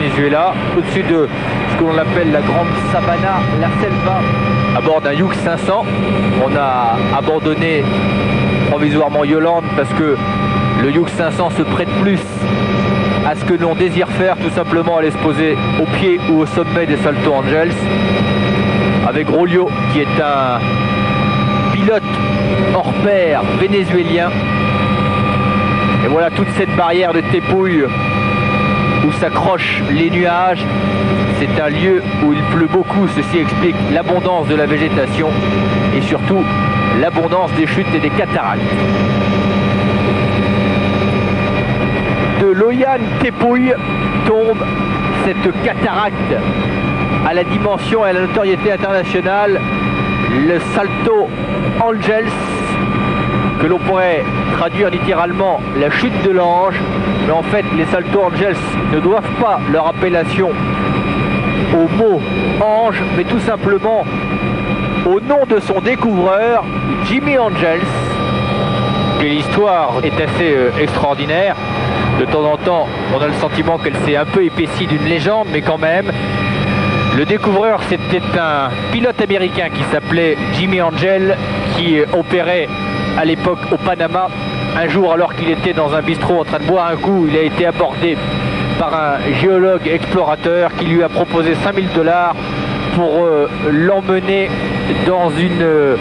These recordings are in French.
Venezuela, au-dessus de ce que l'on appelle la Grande Sabana, la Selva, à bord d'un Hughes 500. On a abandonné provisoirement Yolande parce que le Hughes 500 se prête plus à ce que l'on désire faire, tout simplement aller se poser au pied ou au sommet des Salto Angels, avec Rolio qui est un pilote hors pair vénézuélien. Et voilà toute cette barrière de Tepuy où s'accrochent les nuages. C'est un lieu où il pleut beaucoup, ceci explique l'abondance de la végétation et surtout l'abondance des chutes et des cataractes. De l'Oyan Tepuy tombe cette cataracte à la dimension et à la notoriété internationale, le Salto Angels, que l'on pourrait traduire littéralement la chute de l'ange, mais en fait les Salto Angels ne doivent pas leur appellation au mot ange, mais tout simplement au nom de son découvreur, Jimmy Angels. Et l'histoire est assez extraordinaire. De temps en temps, on a le sentiment qu'elle s'est un peu épaissie d'une légende, mais quand même, le découvreur, c'était un pilote américain qui s'appelait Jimmy Angel, qui opérait à l'époque au Panama. Un jour, alors qu'il était dans un bistrot en train de boire un coup, il a été abordé par un géologue explorateur qui lui a proposé 5 000 $ pour l'emmener dans une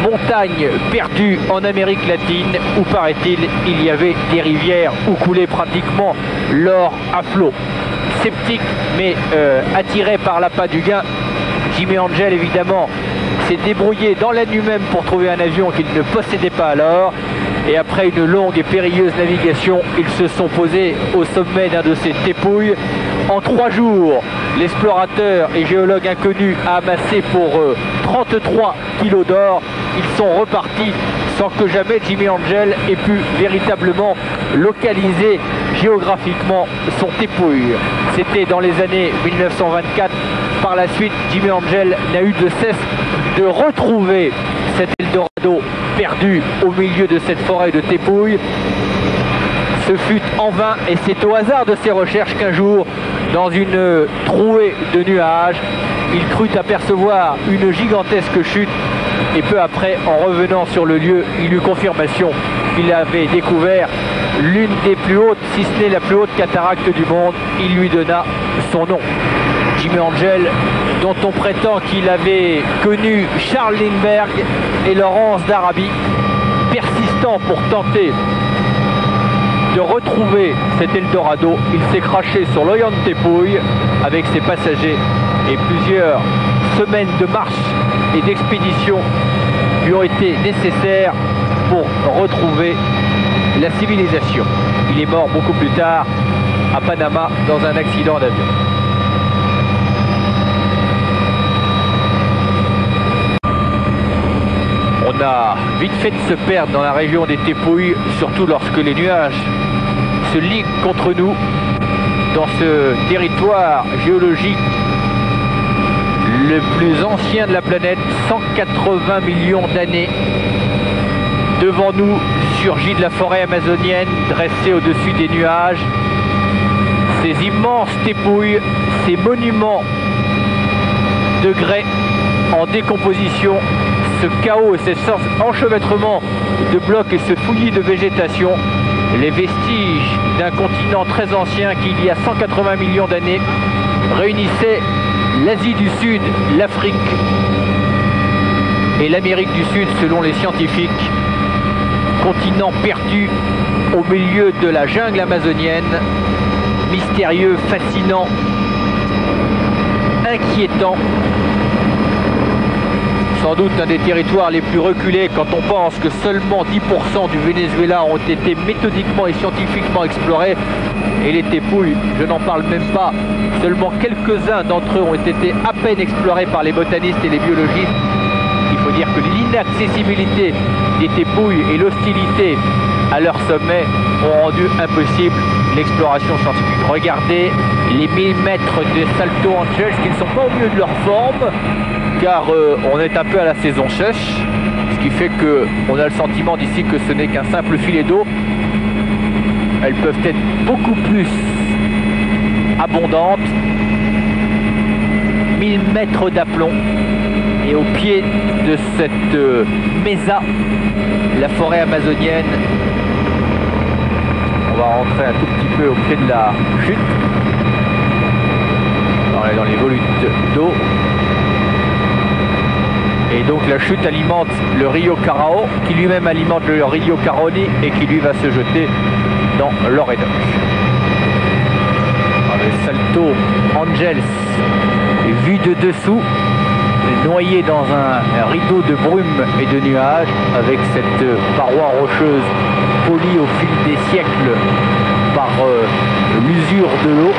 montagne perdue en Amérique latine où, paraît-il, il y avait des rivières où coulait pratiquement l'or à flot. Sceptique mais attiré par l'appât du gain, Jimmy Angel évidemment s'est débrouillé dans la nuit même pour trouver un avion qu'il ne possédait pas alors, et après une longue et périlleuse navigation, ils se sont posés au sommet d'un de ces Tepuy. En 3 jours, l'explorateur et géologue inconnu a amassé pour 33 kilos d'or. Ils sont repartis sans que jamais Jimmy Angel ait pu véritablement localiser géographiquement son Tepuy. C'était dans les années 1924. Par la suite, Jimmy Angel n'a eu de cesse de retrouver cet Eldorado perdu au milieu de cette forêt de Tepuy. Ce fut en vain, et c'est au hasard de ses recherches qu'un jour, dans une trouée de nuages, il crut apercevoir une gigantesque chute, et peu après, en revenant sur le lieu, il eut confirmation qu'il avait découvert l'une des plus hautes, si ce n'est la plus haute cataracte du monde. Il lui donna son nom. Jimmy Angel, dont on prétend qu'il avait connu Charles Lindbergh et Laurence d'Arabie, persistant pour tenter de retrouver cet Eldorado, il s'est craché sur l'Oyan Tepuy avec ses passagers, et plusieurs semaines de marche et d'expédition lui ont été nécessaires pour retrouver la civilisation. Il est mort beaucoup plus tard à Panama dans un accident d'avion. On a vite fait de se perdre dans la région des Tepuy, surtout lorsque les nuages se liguent contre nous dans ce territoire géologique le plus ancien de la planète, 180 millions d'années. Devant nous surgit de la forêt amazonienne dressée au-dessus des nuages. Ces immenses Tepuy, ces monuments de grès en décomposition, ce chaos et cet enchevêtrement de blocs et ce fouillis de végétation, les vestiges d'un continent très ancien qui, il y a 180 millions d'années, réunissait l'Asie du Sud, l'Afrique et l'Amérique du Sud selon les scientifiques. Continent perdu au milieu de la jungle amazonienne, mystérieux, fascinant, inquiétant. Sans doute un des territoires les plus reculés quand on pense que seulement 10% du Venezuela ont été méthodiquement et scientifiquement explorés. Et les Tepuy, je n'en parle même pas, seulement quelques-uns d'entre eux ont été à peine explorés par les botanistes et les biologistes. Il faut dire que l'inaccessibilité des Tepuy et l'hostilité à leur sommet ont rendu impossible l'exploration scientifique. Regardez les 1000 mètres des Salto Angels qui ne sont pas au mieux de leur forme, car on est un peu à la saison sèche, ce qui fait qu'on a le sentiment d'ici que ce n'est qu'un simple filet d'eau. Elles peuvent être beaucoup plus abondante. 1000 mètres d'aplomb. Et au pied de cette mesa, la forêt amazonienne, on va rentrer un tout petit peu au pied de la chute. On est dans les volutes d'eau. Et donc la chute alimente le Rio Carao, qui lui-même alimente le Rio Caroni et qui lui va se jeter dans l'Orénoque. Le Salto Angels est vu de dessous, noyé dans un rideau de brume et de nuages, avec cette paroi rocheuse polie au fil des siècles par l'usure de l'eau.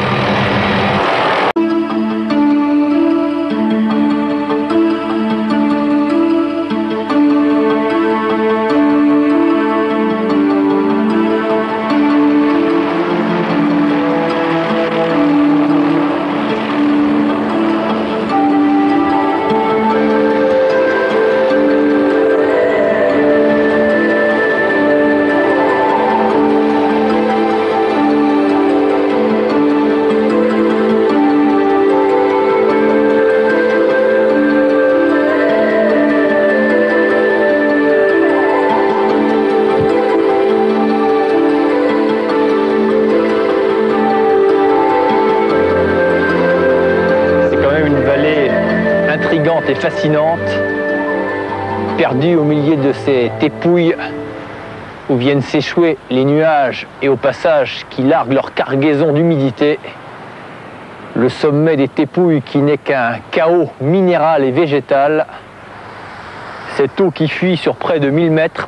Et fascinante, perdue au milieu de ces tépouilles où viennent s'échouer les nuages et au passage qui larguent leur cargaison d'humidité. Le sommet des tépouilles qui n'est qu'un chaos minéral et végétal. Cette eau qui fuit sur près de 1000 mètres.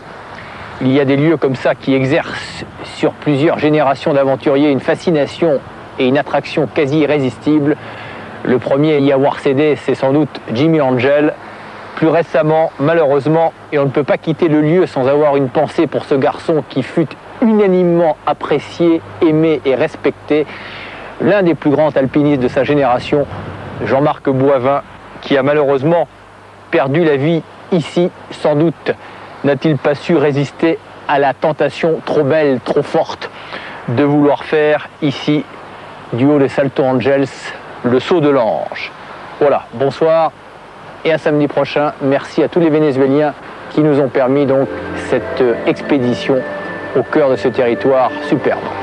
Il y a des lieux comme ça qui exercent sur plusieurs générations d'aventuriers une fascination et une attraction quasi irrésistible. Le premier à y avoir cédé, c'est sans doute Jimmy Angel. Plus récemment, malheureusement, et on ne peut pas quitter le lieu sans avoir une pensée pour ce garçon qui fut unanimement apprécié, aimé et respecté, l'un des plus grands alpinistes de sa génération, Jean-Marc Boivin, qui a malheureusement perdu la vie ici. Sans doute n'a-t-il pas su résister à la tentation trop belle, trop forte de vouloir faire ici, du haut des Salto Angels, le saut de l'ange. Voilà, bonsoir et à samedi prochain. Merci à tous les Vénézuéliens qui nous ont permis donc cette expédition au cœur de ce territoire superbe.